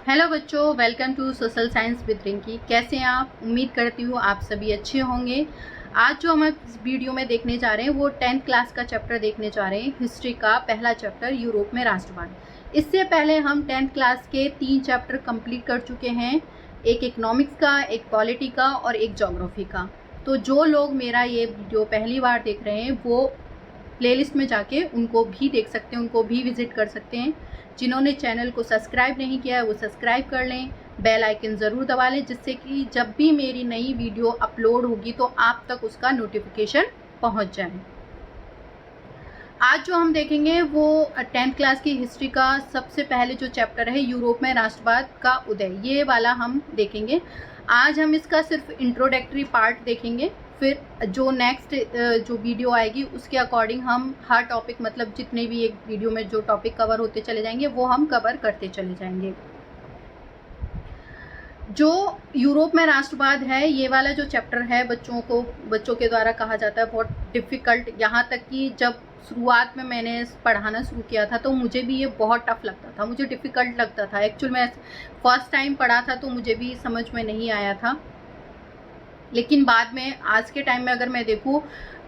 Hello बच्चों, welcome to social science with Rinki. कैसे हैं आप? उम्मीद करती हूँ आप सभी अच्छे होंगे। आज जो हम इस वीडियो में देखने जा रहे हैं वो 10th क्लास का चैप्टर देखने जा रहे हैं, हिस्ट्री का पहला चैप्टर, यूरोप में राष्ट्रवाद। इससे पहले हम 10th क्लास के 3 चैप्टर कंप्लीट कर चुके हैं, एक इकोनॉमिक्स का, एक पॉलिटी का और एक ज्योग्राफी का। तो जो लोग मेरा ये वीडियो पहली बार देख रहे हैं वो प्लेलिस्ट में जाके उनको भी देख सकते हैं, उनको भी विजिट कर सकते हैं। जिन्होंने चैनल को सब्सक्राइब नहीं किया है वो सब्सक्राइब कर लें, बेल आइकन ज़रूर दबा लें, जिससे कि जब भी मेरी नई वीडियो अपलोड होगी तो आप तक उसका नोटिफिकेशन पहुंच जाए। आज जो हम देखेंगे वो 10th क्लास की हिस्ट्री का सबसे पहले जो चैप्टर है, यूरोप में राष्ट्रवाद का उदय, ये वाला हम देखेंगे। आज हम इसका सिर्फ इंट्रोडक्टरी पार्ट देखेंगे, फिर जो नेक्स्ट जो वीडियो आएगी उसके अकॉर्डिंग हम हर टॉपिक, मतलब जितने भी एक वीडियो में जो टॉपिक कवर होते चले जाएंगे वो हम कवर करते चले जाएंगे। जो यूरोप में राष्ट्रवाद है, ये वाला जो चैप्टर है बच्चों के द्वारा कहा जाता है बहुत डिफ़िकल्ट। यहाँ तक कि जब शुरुआत में मैंने पढ़ाना शुरू किया था तो मुझे भी ये बहुत टफ लगता था, मुझे डिफ़िकल्ट लगता था। एक्चुअल में फर्स्ट टाइम पढ़ा था तो मुझे भी समझ में नहीं आया था, लेकिन बाद में आज के टाइम में अगर मैं देखूँ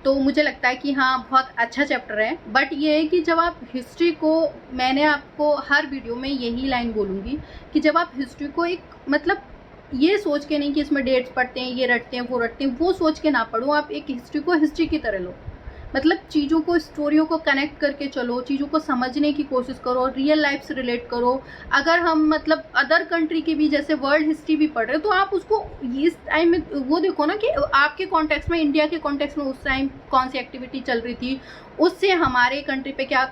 तो मुझे लगता है कि हाँ, बहुत अच्छा चैप्टर है। बट ये है कि जब आप हिस्ट्री को, मैंने आपको हर वीडियो में यही लाइन बोलूँगी कि जब आप हिस्ट्री को एक, मतलब ये सोच के नहीं कि इसमें डेट्स पढ़ते हैं, ये रटते हैं, वो सोच के ना पढ़ो। आप एक हिस्ट्री को हिस्ट्री की तरह लो, मतलब चीज़ों को, स्टोरियों को कनेक्ट करके चलो, चीज़ों को समझने की कोशिश करो, रियल लाइफ से रिलेट करो। अगर हम मतलब अदर कंट्री की भी जैसे वर्ल्ड हिस्ट्री भी पढ़ रहे हो तो आप उसको इस टाइम में वो देखो ना कि आपके कॉन्टेक्स्ट में, इंडिया के कॉन्टेक्स्ट में उस टाइम कौन सी एक्टिविटी चल रही थी, उससे हमारे कंट्री पे क्या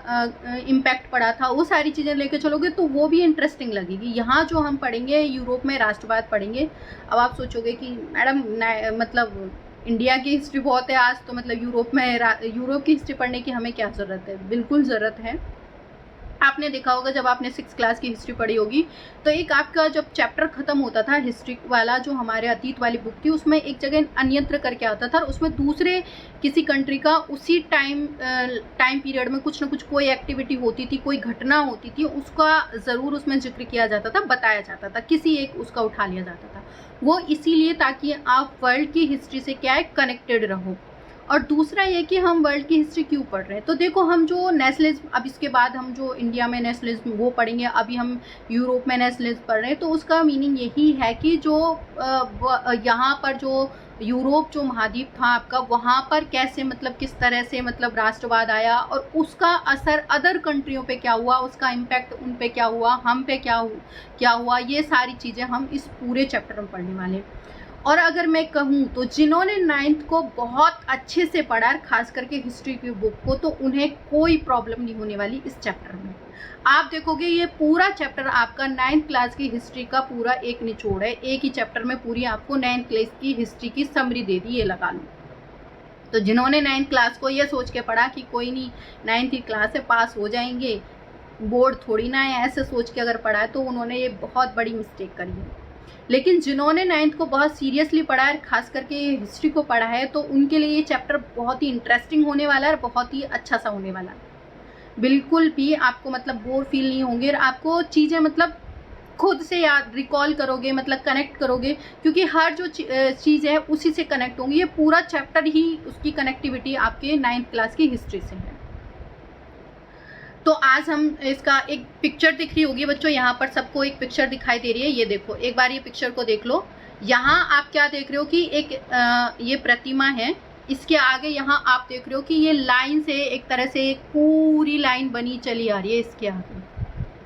इम्पैक्ट पड़ा था, वो सारी चीज़ें लेके चलोगे तो वो भी इंटरेस्टिंग लगेगी। यहाँ जो हम पढ़ेंगे, यूरोप में राष्ट्रवाद पढ़ेंगे। अब आप सोचोगे कि मैडम मतलब इंडिया की हिस्ट्री बहुत है आज, तो मतलब यूरोप की हिस्ट्री पढ़ने की हमें क्या ज़रूरत है? बिल्कुल ज़रूरत है। आपने देखा होगा जब आपने 6th क्लास की हिस्ट्री पढ़ी होगी तो एक आपका जब चैप्टर ख़त्म होता था हिस्ट्री वाला, जो हमारे अतीत वाली बुक थी, उसमें एक जगह अन्यत्र करके आता था और उसमें दूसरे किसी कंट्री का उसी टाइम पीरियड में कुछ ना कुछ कोई एक्टिविटी होती थी, कोई घटना होती थी, उसका ज़रूर उसमें जिक्र किया जाता था, बताया जाता था, किसी एक उसका उठा लिया जाता था। वो इसीलिए ताकि आप वर्ल्ड की हिस्ट्री से क्या है, कनेक्टेड रहो। और दूसरा ये कि हम वर्ल्ड की हिस्ट्री क्यों पढ़ रहे हैं, तो देखो हम जो नेशनलिज्म, अब इसके बाद हम जो इंडिया में नेशनलिज्म वो पढ़ेंगे, अभी हम यूरोप में नेशनलिज्म पढ़ रहे हैं, तो उसका मीनिंग यही है कि जो यहाँ पर जो यूरोप जो महाद्वीप था आपका, वहाँ पर कैसे, मतलब किस तरह से मतलब राष्ट्रवाद आया और उसका असर अदर कंट्रियों पे क्या हुआ, उसका इम्पैक्ट उन पे क्या हुआ, हम पे क्या हुआ, ये सारी चीज़ें हम इस पूरे चैप्टर में पढ़ने वाले हैं। और अगर मैं कहूँ तो जिन्होंने 9th को बहुत अच्छे से पढ़ा है, खास करके हिस्ट्री की बुक को, तो उन्हें कोई प्रॉब्लम नहीं होने वाली इस चैप्टर में। आप देखोगे ये पूरा चैप्टर आपका 9th क्लास की हिस्ट्री का पूरा एक निचोड़ है, एक ही चैप्टर में पूरी आपको 9th क्लास की हिस्ट्री की समरी दे दी, ये लगा लो। तो जिन्होंने 9th क्लास को ये सोच के पढ़ा कि कोई नहीं, 9th की क्लास से पास हो जाएंगे, बोर्ड थोड़ी ना है, ऐसे सोच के अगर पढ़ा है तो उन्होंने ये बहुत बड़ी मिस्टेक करी है। लेकिन जिन्होंने 9th को बहुत सीरियसली पढ़ा है, खास करके हिस्ट्री को पढ़ा है, तो उनके लिए ये चैप्टर बहुत ही इंटरेस्टिंग होने वाला है और बहुत ही अच्छा सा होने वाला है। बिल्कुल भी आपको मतलब बोर फील नहीं होंगे और आपको चीज़ें मतलब खुद से याद रिकॉल करोगे, मतलब कनेक्ट करोगे, क्योंकि हर जो चीज़ है उसी से कनेक्ट होंगी। ये पूरा चैप्टर ही उसकी कनेक्टिविटी आपके 9th क्लास की हिस्ट्री से है। तो आज हम इसका एक पिक्चर दिख रही होगी बच्चों, यहाँ पर सबको एक पिक्चर दिखाई दे रही है, ये देखो, एक बार ये पिक्चर को देख लो। यहाँ आप क्या देख रहे हो कि एक ये प्रतिमा है, इसके आगे यहाँ आप देख रहे हो कि ये लाइन से एक तरह से एक पूरी लाइन बनी चली आ रही है इसके आगे,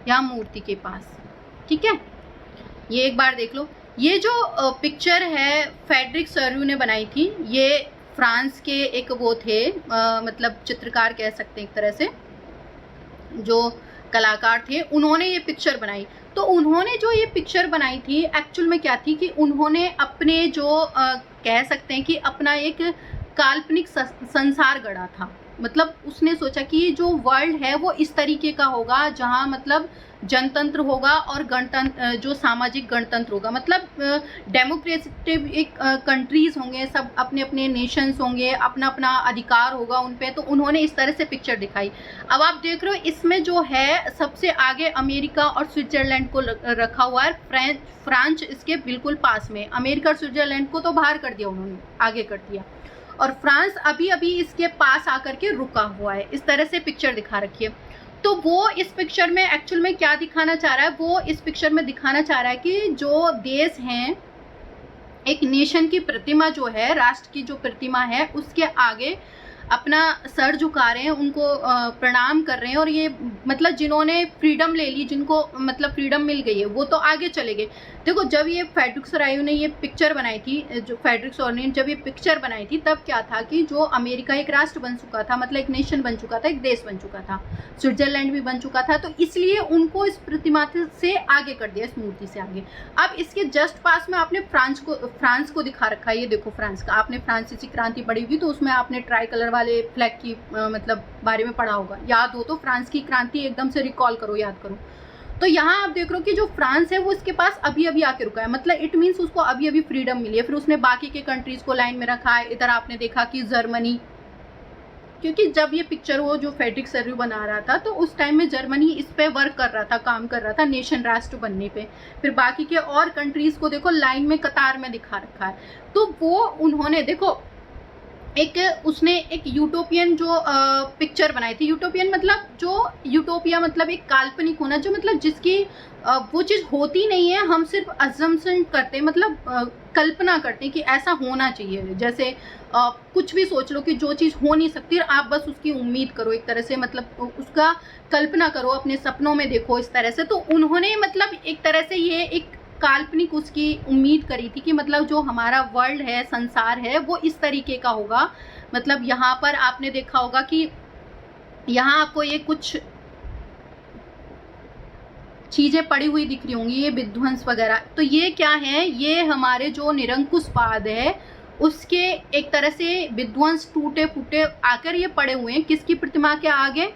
यहाँ मूर्ति के पास, ठीक है। ये एक बार देख लो। ये जो पिक्चर है फ्रेडरिक सॉर्यू ने बनाई थी, ये फ्रांस के एक वो थे, मतलब चित्रकार कह सकते हैं एक तरह से, जो कलाकार थे, उन्होंने ये पिक्चर बनाई। तो उन्होंने जो ये पिक्चर बनाई थी एक्चुअल में क्या थी कि उन्होंने अपने जो कह सकते हैं कि अपना एक काल्पनिक संसार गढ़ा था। मतलब उसने सोचा कि ये जो वर्ल्ड है वो इस तरीके का होगा, जहाँ मतलब जनतंत्र होगा और गणतंत्र जो सामाजिक गणतंत्र होगा, मतलब डेमोक्रेटिक एक कंट्रीज होंगे, सब अपने अपने नेशंस होंगे, अपना अपना अधिकार होगा उन पे, तो उन्होंने इस तरह से पिक्चर दिखाई। अब आप देख रहे हो इसमें जो है सबसे आगे अमेरिका और स्विट्जरलैंड को रखा हुआ है, फ्रांस इसके बिल्कुल पास में। अमेरिका और स्विट्जरलैंड को तो बाहर कर दिया उन्होंने, आगे कर दिया, और फ्रांस अभी अभी इसके पास आकर के रुका हुआ है। इस तरह से पिक्चर दिखा रखी है। तो वो इस पिक्चर में एक्चुअल में क्या दिखाना चाह रहा है, वो इस पिक्चर में दिखाना चाह रहा है कि जो देश हैं, एक नेशन की प्रतिमा जो है, राष्ट्र की जो प्रतिमा है, उसके आगे अपना सर झुका रहे हैं, उनको प्रणाम कर रहे हैं। और ये मतलब जिन्होंने फ्रीडम ले ली, जिनको मतलब फ्रीडम मिल गई है, वो तो आगे चले गए। देखो जब ये फ्रेडरिक सोरायू ने ये पिक्चर बनाई थी, जो फ्रेडरिक सोरायू ने जब ये पिक्चर बनाई थी, तब क्या था कि जो अमेरिका एक राष्ट्र बन चुका था, मतलब एक नेशन बन चुका था, एक देश बन चुका था, स्विट्जरलैंड भी बन चुका था, तो इसलिए उनको इस प्रतिमा से आगे कर दिया, इस मूर्ति से आगे। अब इसके जस्ट पास में आपने फ्रांस को दिखा रखा है। ये देखो फ्रांस का, आपने फ्रांसीसी क्रांति पढ़ी होगी तो उसमें आपने ट्राई कलर वाले फ्लैग की मतलब बारे में पढ़ा होगा, याद हो तो फ्रांस की क्रांति एकदम से रिकॉल करो, याद करो। तो यहाँ आप देख रहे हो कि जो फ्रांस है वो इसके पास अभी अभी आके रुका है, मतलब इट मीन्स उसको अभी अभी फ्रीडम मिली है। फिर उसने बाकी के कंट्रीज को लाइन में रखा है। इधर आपने देखा कि जर्मनी, क्योंकि जब ये पिक्चर वो जो फ्रेडरिक सोरायू बना रहा था तो उस टाइम में जर्मनी इस पे वर्क कर रहा था, काम कर रहा था नेशन, राष्ट्र बनने पे। फिर बाकी के और कंट्रीज को देखो लाइन में कतार में दिखा रखा है। तो वो उन्होंने देखो उसने एक यूटोपियन जो पिक्चर बनाई थी। यूटोपियन मतलब जो यूटोपिया मतलब एक काल्पनिक होना, जो मतलब जिसकी वो चीज़ होती नहीं है, हम सिर्फ अजम्पशन करते हैं, मतलब कल्पना करते हैं कि ऐसा होना चाहिए। जैसे कुछ भी सोच लो कि जो चीज़ हो नहीं सकती, आप बस उसकी उम्मीद करो एक तरह से, मतलब उसका कल्पना करो, अपने सपनों में देखो इस तरह से। तो उन्होंने मतलब एक तरह से ये एक काल्पनिक उसकी उम्मीद करी थी कि मतलब जो हमारा वर्ल्ड है, संसार है, वो इस तरीके का होगा। मतलब यहाँ पर आपने देखा होगा कि यहाँ आपको ये कुछ चीजें पड़ी हुई दिख रही होंगी, ये विध्वंस वगैरह। तो ये क्या है, ये हमारे जो निरंकुशवाद है उसके एक तरह से विध्वंस, टूटे फूटे आकर ये पड़े हुए हैं। किसकी प्रतिमा के आगे?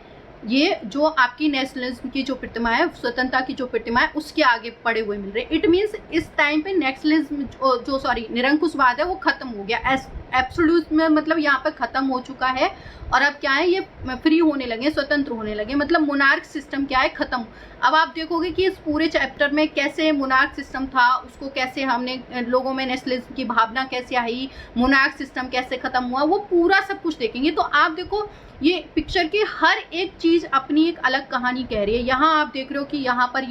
ये जो आपकी नेशनलिज्म की जो प्रतिमा है, स्वतंत्रता की जो प्रतिमा है, उसके आगे पड़े हुए मिल रहे। इट मीन्स इस टाइम पे नेशनलिज्म जो निरंकुशवाद है वो खत्म हो गया, एब्सोल्यूट में मतलब यहाँ पर खत्म हो चुका है। और अब क्या है, ये फ्री होने लगे, स्वतंत्र होने लगे, मतलब मोनार्क सिस्टम क्या है, खत्म। अब आप देखोगे कि इस पूरे चैप्टर में कैसे मोनार्क सिस्टम था, उसको कैसे हमने लोगों में नेशनलिज्म की भावना कैसे आई, मोनार्क सिस्टम कैसे खत्म हुआ, वो पूरा सब कुछ देखेंगे। तो आप देखो ये पिक्चर की हर एक चीज अपनी एक अलग कहानी कह रही है। यहाँ आप देख रहे हो कि यहाँ पर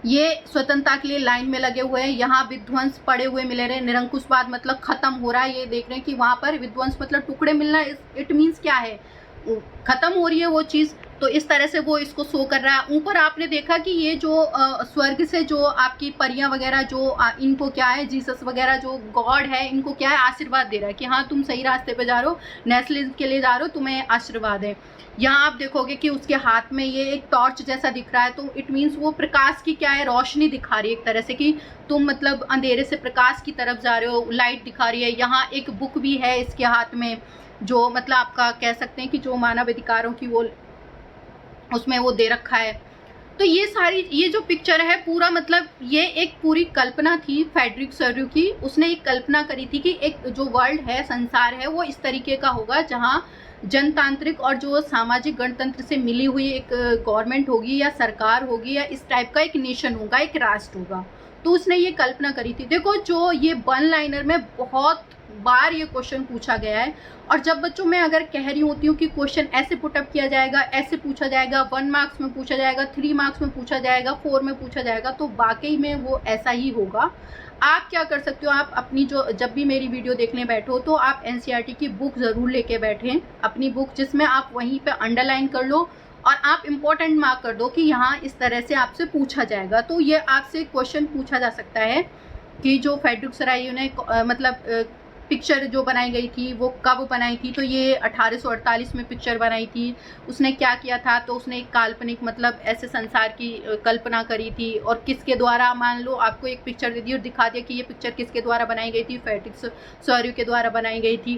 ये स्वतंत्रता के लिए लाइन में लगे हुए हैं, यहाँ विध्वंस पड़े हुए मिले रहे, निरंकुशवाद मतलब खत्म हो रहा है। ये देख रहे हैं कि वहां पर विध्वंस मतलब टुकड़े मिलना, इट मीन्स क्या है, खत्म हो रही है वो चीज। तो इस तरह से वो इसको शो कर रहा है। ऊपर आपने देखा कि ये जो स्वर्ग से जो आपकी परियां वगैरह जो इनको क्या है, जीसस वगैरह जो गॉड है, इनको क्या है, आशीर्वाद दे रहा है कि हाँ तुम सही रास्ते पे जा रहे हो, नेशनलिज्म के लिए जा रहे हो, तुम्हें आशीर्वाद है। यहाँ आप देखोगे कि उसके हाथ में ये एक टॉर्च जैसा दिख रहा है, तो इट मीन्स वो प्रकाश की क्या है, रोशनी दिखा रही है एक तरह से कि तुम मतलब अंधेरे से प्रकाश की तरफ जा रहे हो, लाइट दिखा रही है। यहाँ एक बुक भी है इसके हाथ में, जो मतलब आपका कह सकते हैं कि जो मानव अधिकारों की वो उसमें वो दे रखा है। तो ये सारी ये जो पिक्चर है पूरा मतलब ये एक पूरी कल्पना थी फ्रेडरिक सोरायू की। उसने एक कल्पना करी थी कि एक जो वर्ल्ड है, संसार है, वो इस तरीके का होगा जहाँ जनतांत्रिक और जो सामाजिक गणतंत्र से मिली हुई एक गवर्नमेंट होगी या सरकार होगी या इस टाइप का एक नेशन होगा, एक राष्ट्र होगा। तो उसने ये कल्पना करी थी। देखो जो ये वन लाइनर में बहुत बार ये क्वेश्चन पूछा गया है, और जब बच्चों में अगर कह रही होती हूँ कि क्वेश्चन ऐसे पुटअप किया जाएगा, ऐसे पूछा जाएगा, 1 मार्क्स में पूछा जाएगा, 3 मार्क्स में पूछा जाएगा, 4 में पूछा जाएगा, तो वाकई में वो ऐसा ही होगा। आप क्या कर सकते हो, आप अपनी जो जब भी मेरी वीडियो देखने बैठो तो आप एनसीईआरटी की बुक ज़रूर लेके बैठें, अपनी बुक, जिसमें आप वहीं पे अंडरलाइन कर लो और आप इम्पोर्टेंट मार्क कर दो कि यहाँ इस तरह से आपसे पूछा जाएगा। तो ये आपसे क्वेश्चन पूछा जा सकता है कि जो फ्रेडरिक सोरायू ने मतलब पिक्चर जो बनाई गई थी वो कब बनाई थी। तो ये 1848 में पिक्चर बनाई थी। उसने क्या किया था, तो उसने एक काल्पनिक मतलब ऐसे संसार की कल्पना करी थी, और किसके द्वारा, मान लो आपको एक पिक्चर दे दी और दिखा दिया कि ये पिक्चर किसके द्वारा बनाई गई थी, फ्रेडरिक सोरायू के द्वारा बनाई गई थी।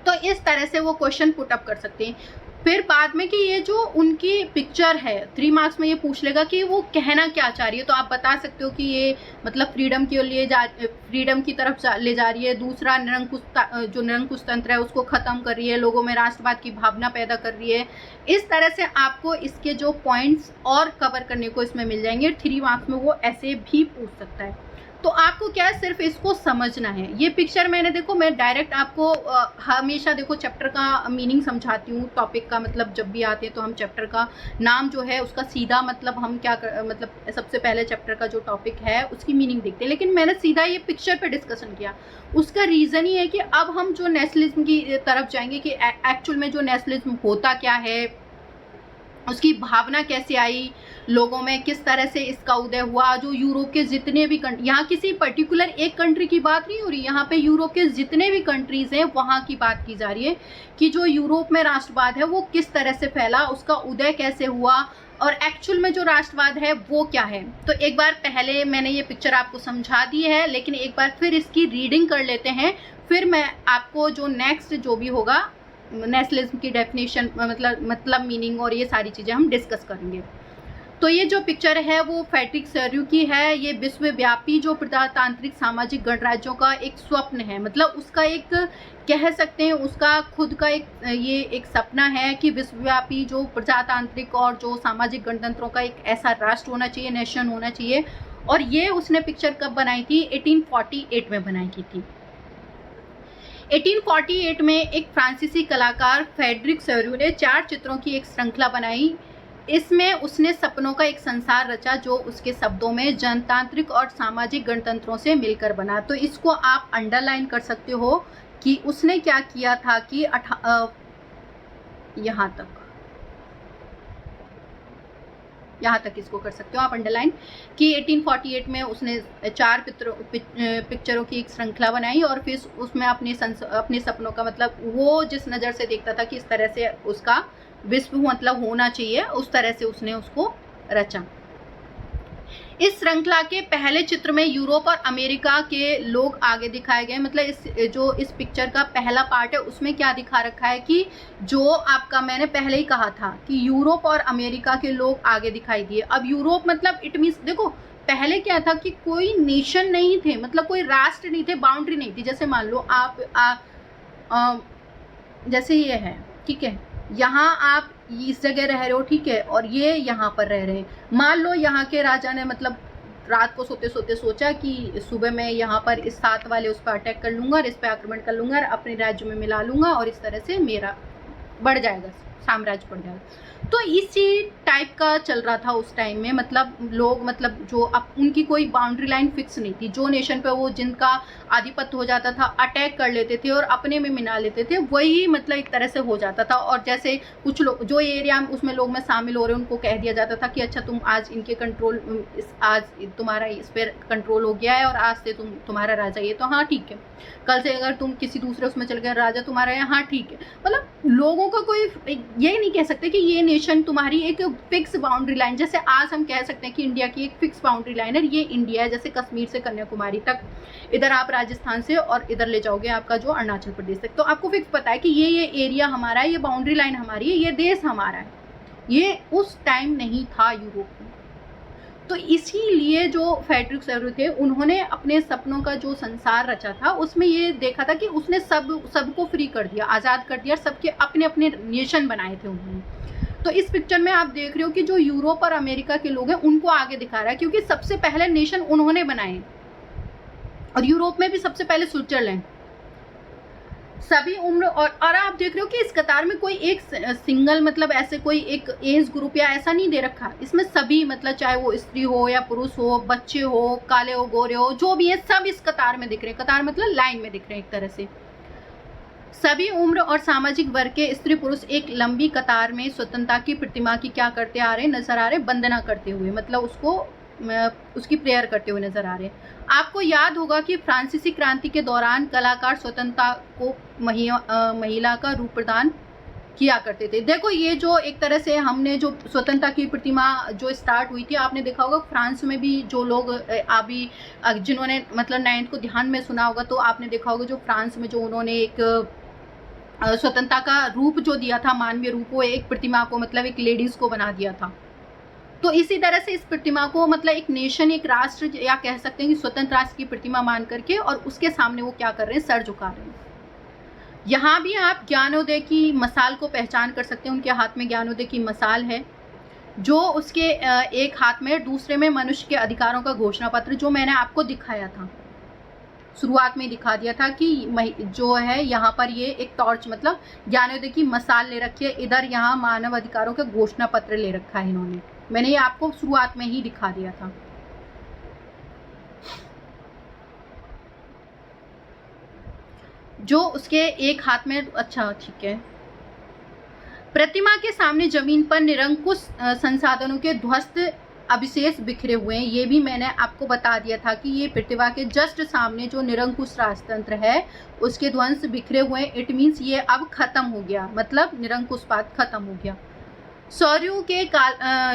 तो इस तरह से वो क्वेश्चन पुट अप कर सकते हैं। फिर बाद में कि ये जो उनकी पिक्चर है 3 मार्क्स में ये पूछ लेगा कि वो कहना क्या चाह रही है, तो आप बता सकते हो कि ये मतलब फ्रीडम के लिए फ्रीडम की तरफ ले जा रही है। दूसरा जो निरंकुश तंत्र है उसको खत्म कर रही है, लोगों में राष्ट्रवाद की भावना पैदा कर रही है। इस तरह से आपको इसके जो पॉइंट्स और कवर करने को इसमें मिल जाएंगे। 3 मार्क्स में वो ऐसे भी पूछ सकता है। तो आपको क्या है, सिर्फ इसको समझना है। ये पिक्चर मैंने देखो, मैं डायरेक्ट आपको हमेशा देखो चैप्टर का मीनिंग समझाती हूँ। टॉपिक का मतलब जब भी आते हैं तो हम चैप्टर का नाम जो है उसका सीधा मतलब हम क्या मतलब सबसे पहले चैप्टर का जो टॉपिक है उसकी मीनिंग देखते हैं, लेकिन मैंने सीधा ये पिक्चर पे डिस्कशन किया। उसका रीज़न ही है कि अब हम जो नेशनलिज्म की तरफ जाएंगे कि एक्चुअल में जो नेशनलिज्म होता क्या है, उसकी भावना कैसे आई लोगों में, किस तरह से इसका उदय हुआ। जो यूरोप के जितने भी यहाँ किसी पर्टिकुलर एक कंट्री की बात नहीं हो रही, यहाँ पे यूरोप के जितने भी कंट्रीज हैं वहाँ की बात की जा रही है कि जो यूरोप में राष्ट्रवाद है वो किस तरह से फैला, उसका उदय कैसे हुआ और एक्चुअल में जो राष्ट्रवाद है वो क्या है। तो एक बार पहले मैंने ये पिक्चर आपको समझा दी है, लेकिन एक बार फिर इसकी रीडिंग कर लेते हैं, फिर मैं आपको जो नेक्स्ट जो भी होगा नेशनलिज्म की डेफिनेशन मतलब मीनिंग और ये सारी चीज़ें हम डिस्कस करेंगे। तो ये जो पिक्चर है वो फ्रेडरिक सॉर्यू की है। ये विश्वव्यापी जो प्रजातांत्रिक सामाजिक गणराज्यों का एक स्वप्न है, मतलब उसका एक कह सकते हैं उसका खुद का ये एक सपना है कि विश्वव्यापी जो प्रजातांत्रिक और जो सामाजिक गणतंत्रों का एक ऐसा राष्ट्र होना चाहिए, नेशन होना चाहिए। और ये उसने पिक्चर कब बनाई थी? 1848 में बनाई की थी। 1848 में एक फ्रांसीसी कलाकार फ्रेडरिक सॉर्यू ने 4 चित्रों की एक श्रृंखला बनाई। इसमें उसने सपनों का एक संसार रचा जो उसके शब्दों में जनतांत्रिक और सामाजिक गणतंत्रों से मिलकर बना। तो इसको आप अंडरलाइन कर सकते हो कि उसने क्या किया था कि यहाँ तक इसको कर सकते हो आप अंडरलाइन कि 1848 में उसने 4 पिक्चरों की एक श्रृंखला बनाई और फिर उसमें अपने सपनों का मतलब वो जिस नज़र से देखता था कि इस तरह से उसका विश्व मतलब होना चाहिए, उस तरह से उसने उसको रचा। इस श्रृंखला के पहले चित्र में यूरोप और अमेरिका के लोग आगे दिखाए गए। मतलब इस पिक्चर का पहला पार्ट है उसमें क्या दिखा रखा है कि जो आपका मैंने पहले ही कहा था कि यूरोप और अमेरिका के लोग आगे दिखाई दिए। अब यूरोप मतलब इट मीन्स देखो पहले क्या था कि कोई नेशन नहीं थे, मतलब कोई राष्ट्र नहीं थे, बाउंड्री नहीं थी। जैसे मान लो आप जैसे ये है, ठीक है, यहाँ आप इस जगह रह रहे हो, ठीक है, और ये यहाँ पर रह रहे हैं। मान लो यहाँ के राजा ने मतलब रात को सोते सोते सोचा कि सुबह मैं यहाँ पर इस 7 वाले उस पर अटैक कर लूँगा और इस पर आक्रमण कर लूँगा और अपने राज्य में मिला लूँगा और इस तरह से मेरा बढ़ जाएगा, साम्राज्य बढ़ जाएगा। तो इसी टाइप का चल रहा था उस टाइम में। मतलब लोग मतलब जो अब उनकी कोई बाउंड्री लाइन फिक्स नहीं थी। जो नेशन पे वो जिनका आधिपत्य हो जाता था अटैक कर लेते थे और अपने में मिला लेते थे, वही मतलब एक तरह से हो जाता था। और जैसे कुछ लोग जो एरिया उसमें लोग में शामिल हो रहे हैं उनको कह दिया जाता था कि अच्छा तुम आज इनके कंट्रोल आज तुम्हारा इस पर कंट्रोल हो गया है और आज से तुम्हारा राजा ये, तो हाँ ठीक है। कल से अगर तुम किसी दूसरे उसमें चल गए राजा तुम्हारा है, हाँ ठीक है। मतलब लोगों का कोई ये नहीं कह सकते कि ये नेशन तुम्हारी एक फिक्स बाउंड्री लाइन, जैसे आज हम कह सकते हैं कि इंडिया की एक फिक्स बाउंड्री लाइन है, ये इंडिया है। जैसे कश्मीर से कन्याकुमारी तक, इधर आप राजस्थान से और इधर ले जाओगे आपका जो अरुणाचल प्रदेश तक, तो आपको फिक्स पता है कि ये एरिया हमारा है, ये बाउंड्री लाइन हमारी है, ये देश हमारा है। ये उस टाइम नहीं था यूरोप में। तो इसीलिए जो फ्रेडरिक सॉर्यू थे उन्होंने अपने सपनों का जो संसार रचा था उसमें ये देखा था कि उसने सबको फ्री कर दिया, आज़ाद कर दिया, सबके अपने अपने नेशन बनाए थे उन्होंने। तो इस पिक्चर में आप देख रहे हो कि जो यूरोप और अमेरिका के लोग हैं उनको आगे दिखा रहा है, क्योंकि सबसे पहले नेशन उन्होंने बनाए। और यूरोप में भी सबसे पहले स्विट्जरलैंड। सभी उम्र और आप देख रहे हो कि इस कतार में कोई एक सिंगल मतलब ऐसे कोई एक एज ग्रुप या ऐसा नहीं दे रखा। इसमें सभी मतलब चाहे वो स्त्री हो या पुरुष हो, बच्चे हो, काले हो, गोरे हो, जो भी है सब इस कतार में दिख रहे हैं। कतार मतलब लाइन में दिख रहे हैं एक तरह से। सभी उम्र और सामाजिक वर्ग के स्त्री पुरुष एक लंबी कतार में स्वतंत्रता की प्रतिमा की क्या करते आ रहे नजर आ रहे, वंदना करते हुए, मतलब उसकी प्रेयर करते हुए नजर आ रहे हैं। आपको याद होगा कि फ्रांसीसी क्रांति के दौरान कलाकार स्वतंत्रता को महिला का रूप प्रदान किया करते थे। देखो ये जो एक तरह से हमने जो स्वतंत्रता की प्रतिमा जो स्टार्ट हुई थी, आपने देखा होगा फ्रांस में भी जो लोग अभी जिन्होंने मतलब 9th को ध्यान में सुना होगा तो आपने देखा होगा जो फ्रांस में जो उन्होंने एक स्वतंत्रता का रूप जो दिया था, मानवीय रूप, वो एक प्रतिमा को मतलब एक लेडीज को बना दिया था। तो इसी तरह से इस प्रतिमा को मतलब एक नेशन, एक राष्ट्र, या कह सकते हैं कि स्वतंत्र राष्ट्र की प्रतिमा मान करके और उसके सामने वो क्या कर रहे हैं, सर झुका रहे हैं। यहाँ भी आप ज्ञानोदय की मसाल को पहचान कर सकते हैं। उनके हाथ में ज्ञानोदय की मसाल है, जो उसके एक हाथ में, दूसरे में मनुष्य के अधिकारों का घोषणा पत्र, जो मैंने आपको दिखाया था, शुरुआत में दिखा दिया था कि जो है यहाँ पर ये एक टॉर्च मतलब ज्ञानोदय की मसाल ले रखी है, इधर यहाँ मानव अधिकारों का घोषणा पत्र ले रखा है इन्होंने। मैंने ये आपको शुरुआत में ही दिखा दिया था। जो उसके एक हाथ में, अच्छा ठीक है। प्रतिमा के सामने जमीन पर निरंकुश संसाधनों के ध्वस्त अविशेष बिखरे हुए हैं। ये भी मैंने आपको बता दिया था कि ये प्रतिमा के जस्ट सामने जो निरंकुश राजतंत्र है उसके ध्वंस बिखरे हुए हैं। इट मीन्स ये अब खत्म हो गया, मतलब निरंकुशवाद खत्म हो गया। सौर्यों के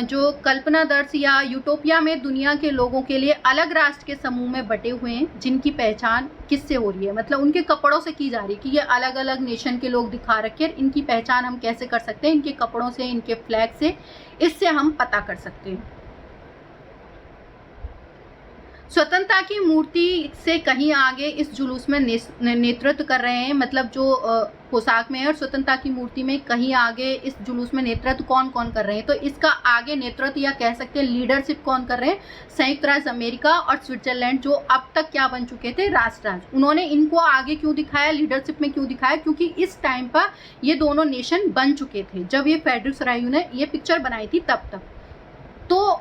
जो कल्पनादर्श या यूटोपिया में दुनिया के लोगों के लिए अलग राष्ट्र के समूह में बटे हुए हैं, जिनकी पहचान किससे हो रही है, मतलब उनके कपड़ों से की जा रही है कि ये अलग अलग नेशन के लोग दिखा रखे हैं। इनकी पहचान हम कैसे कर सकते हैं, इनके कपड़ों से, इनके फ्लैग से, इससे हम पता कर सकते हैं। स्वतंत्रता की मूर्ति से कहीं आगे इस जुलूस में नेतृत्व कर रहे हैं, मतलब जो पोशाक में है, और स्वतंत्रता की मूर्ति में कहीं आगे इस जुलूस में नेतृत्व कौन कौन कर रहे हैं। तो इसका आगे नेतृत्व या कह सकते हैं लीडरशिप कौन कर रहे हैं, संयुक्त राज्य अमेरिका और स्विट्जरलैंड, जो अब तक क्या बन चुके थे, राष्ट्र राज्य। उन्होंने इनको आगे क्यों दिखाया, लीडरशिप में क्यों दिखाया, क्योंकि इस टाइम पर ये दोनों नेशन बन चुके थे जब ये फ्रेडरिक सरायू ने ये पिक्चर बनाई थी तब तक। तो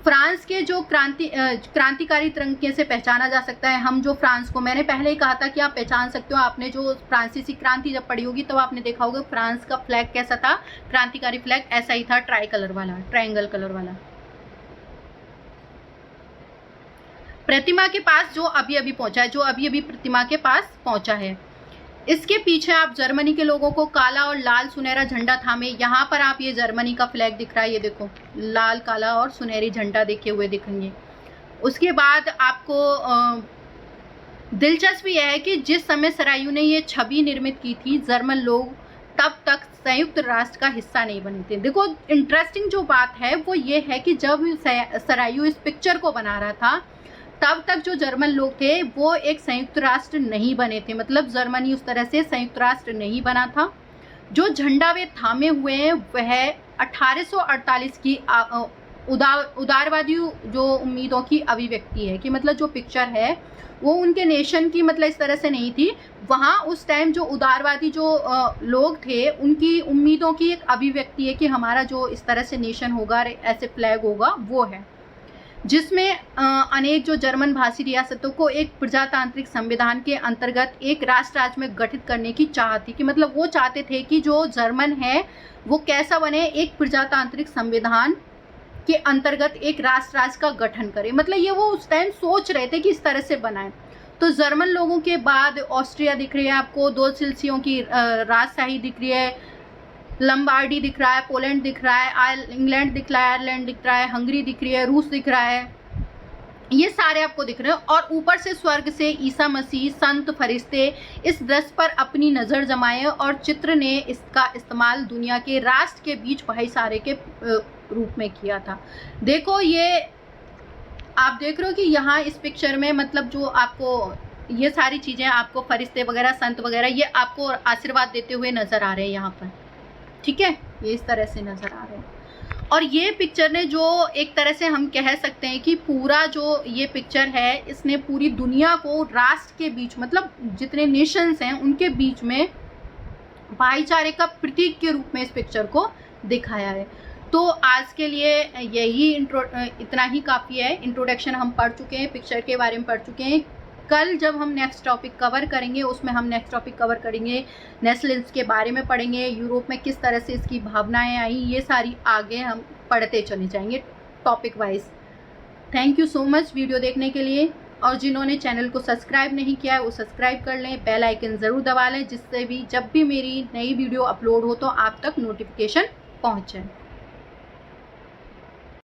फ्रांस के जो क्रांतिकारी तरीके से पहचाना जा सकता है। हम जो फ्रांस को, मैंने पहले ही कहा था कि आप पहचान सकते हो, आपने जो फ्रांसीसी क्रांति जब पढ़ी होगी तब आपने देखा होगा फ्रांस का फ्लैग कैसा था, क्रांतिकारी फ्लैग ऐसा ही था, ट्राई कलर वाला, ट्रायंगल कलर वाला। प्रतिमा के पास जो अभी अभी पहुंचा है, जो अभी अभी प्रतिमा के पास पहुंचा है, इसके पीछे आप जर्मनी के लोगों को काला और लाल सुनहरा झंडा थामे, यहाँ पर आप ये जर्मनी का फ्लैग दिख रहा है, ये देखो लाल काला और सुनहरी झंडा देखे हुए दिखेंगे। उसके बाद आपको दिलचस्पी यह है कि जिस समय सरायू ने ये छवि निर्मित की थी, जर्मन लोग तब तक संयुक्त राष्ट्र का हिस्सा नहीं बने थे। देखो इंटरेस्टिंग जो बात है वो ये है कि जब सरायू इस पिक्चर को बना रहा था तब तक जो जर्मन लोग थे वो एक संयुक्त राष्ट्र नहीं बने थे, मतलब जर्मनी उस तरह से संयुक्त राष्ट्र नहीं बना था। जो झंडा वे थामे हुए हैं वह 1848 की उदारवादी जो उम्मीदों की अभिव्यक्ति है, कि मतलब जो पिक्चर है वो उनके नेशन की मतलब इस तरह से नहीं थी। वहाँ उस टाइम जो उदारवादी जो लोग थे उनकी उम्मीदों की एक अभिव्यक्ति है कि हमारा जो इस तरह से नेशन होगा, ऐसे फ्लैग होगा, वो है, जिसमें अनेक जो जर्मन भाषी रियासतों को एक प्रजातांत्रिक संविधान के अंतर्गत एक राष्ट्र राज्य में गठित करने की चाह थी, कि मतलब वो चाहते थे कि जो जर्मन है वो कैसा बने, एक प्रजातांत्रिक संविधान के अंतर्गत एक राष्ट्र राज्य का गठन करे, मतलब ये वो उस टाइम सोच रहे थे कि इस तरह से बनाए। तो जर्मन लोगों के बाद ऑस्ट्रिया दिख रही है आपको, 2 सिलसियों की राजशाही दिख रही है, लंबार्डी दिख रहा है, पोलैंड दिख रहा है, इंग्लैंड दिख रहा है, आयरलैंड दिख रहा है, हंगरी दिख रही है, रूस दिख रहा है, ये सारे आपको दिख रहे हैं। और ऊपर से स्वर्ग से ईसा मसीह, संत, फरिश्ते इस दृश्य पर अपनी नज़र जमाए और चित्र ने इसका इस्तेमाल दुनिया के राष्ट्र के बीच भाईचारे के रूप में किया था। देखो ये आप देख रहे हो कि यहाँ इस पिक्चर में मतलब जो आपको ये सारी चीज़ें, आपको फरिश्ते वगैरह, संत वगैरह, ये आपको आशीर्वाद देते हुए नज़र आ रहे हैं यहाँ पर, ठीक है, ये इस तरह से नज़र आ रहे हैं। और ये पिक्चर ने जो एक तरह से हम कह सकते हैं कि पूरा जो ये पिक्चर है इसने पूरी दुनिया को राष्ट्र के बीच, मतलब जितने नेशंस हैं उनके बीच में भाईचारे का प्रतीक के रूप में इस पिक्चर को दिखाया है। तो आज के लिए यही इतना ही काफ़ी है। इंट्रोडक्शन हम पढ़ चुके हैं, पिक्चर के बारे में पढ़ चुके हैं। कल जब हम नेक्स्ट टॉपिक कवर करेंगे उसमें हम नेक्स्ट टॉपिक कवर करेंगे नेशनलिज्म के बारे में पढ़ेंगे, यूरोप में किस तरह से इसकी भावनाएं आई, ये सारी आगे हम पढ़ते चले जाएंगे topic wise. Thank you so much video देखने के लिए, और जिन्होंने चैनल को सब्सक्राइब नहीं किया है वो सब्सक्राइब कर लें, बेल आइकन ज़रूर दबा लें, जिससे भी जब भी मेरी नई वीडियो अपलोड हो तो आप तक नोटिफिकेशन पहुँच जाए।